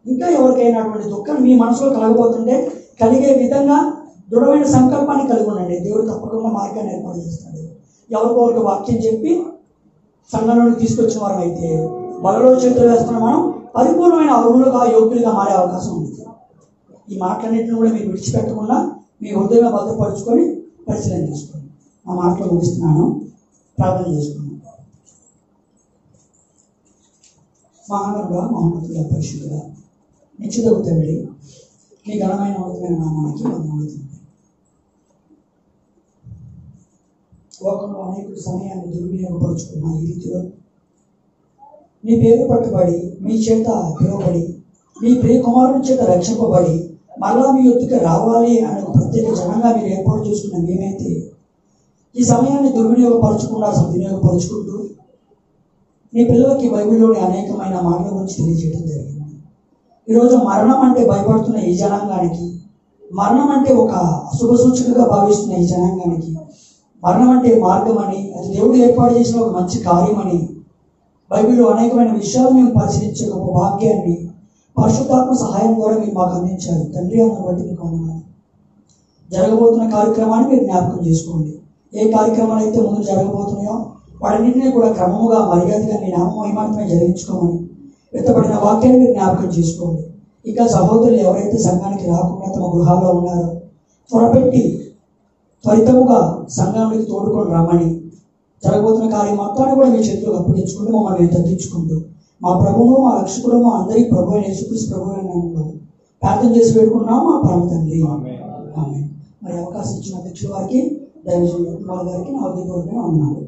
ఇంకా ఎవరికైనా అటువంటి దుఃఖం మీ మనసులో కలగబోతుంటే కలిగే విధంగా దృఢమైన సంకల్పాన్ని కలిగి ఉండండి. దేవుడు తప్పకుండా మార్గాన్ని ఏర్పాటు చేస్తాడు. ఎవరికొకరికి వాక్యం చెప్పి సంఘంలోకి తీసుకొచ్చిన వారం అయితే బలలో చేతులు వేస్తున్న మనం పరిపూర్ణమైన అర్హులుగా యోగ్యులుగా మారే అవకాశం ఉంది. ఈ మాటలన్నింటిని కూడా మీరు విడిచిపెట్టకుండా మీ హృదయంలో భద్రపరుచుకొని పరిశీలన చేసుకోండి. ఆ మాటలు ముగిస్తున్నాను. ప్రార్థన చేసుకున్నాను. మహానరుడా, మహోన్నతుడా, పరిశుద్ధుడా, నిత్యుడగు తండ్రి, మీ ఘనమైన ఉన్నతమైన నామానికి వందనాలు. లోకంలో అనేకులు సమయాన్ని దుర్వినియోగపరుచుకున్న ఈ రీతిలో మీ పేరు పట్టుబడి, మీ చేత పిలువబడి, మీ ప్రియ కుమారుని చేత రక్షింపబడి మరలా మీ యొద్దకు రావాలి అనే ప్రత్యేక జనంగా మీరు ఏర్పాటు చేసుకున్న మేమైతే ఈ సమయాన్ని దుర్వినియోగపరచకుండా సద్వినియోగపరుచుకుంటూ మీ పిల్లలకి బైబిల్లోని అనేకమైన మాటల గురించి తెలియజేయడం జరిగింది. ఈరోజు మరణం అంటే భయపడుతున్న ఈ జనాంగానికి, మరణం అంటే ఒక అశుభ సూచనగా భావిస్తున్న ఈ జనాంగానికి, మరణం అంటే మార్గం అని, అది దేవుడు ఏర్పాటు చేసిన ఒక మంచి కార్యం అని బైబిల్లో అనేకమైన విషయాలు మేము పరిశీలించే ఒక భాగ్యాన్ని పరిశుద్ధాత్మ సహాయం ద్వారా మీరు మాకు అందించారు. తండ్రి, అందుని బట్టి మీకు వందనాలు. జరగబోతున్న కార్యక్రమాన్ని మీరు జ్ఞాపకం చేసుకోండి. ఏ కార్యక్రమాలు అయితే ముందు జరగబోతున్నాయో వాటన్నింటినీ కూడా క్రమముగా మర్యాదగా మీ నామ మహిమాత్మే జరిగించుకోమని వెతబడిన వాక్యాన్ని మీరు జ్ఞాపకం చేసుకోండి. ఇంకా సహోదరులు ఎవరైతే సంఘానికి రాకుండా తమ గృహాల్లో ఉన్నారో త్వరితముగా సంఘానికి తోడుకొని రమ్మని, జరగబోతున్న కార్యం మొత్తాన్ని కూడా మీ చేతులకు అప్పగించుకుంటూ మమ్మల్ని తగ్గించుకుంటూ మా ప్రభువు, మా రక్షకుడు, మా అందరికీ ప్రభు అయిన యేసుక్రీస్తు ప్రభు అయిన ప్రార్థన చేసి పెట్టుకున్నాం మా పరమ తండ్రి. ఆమేన్. మరి అవకాశం ఇచ్చిన అధ్యక్షుల వారికి, దైవజనుల గారికి నా ఉదయపూర్వకంగా ఉన్నాను.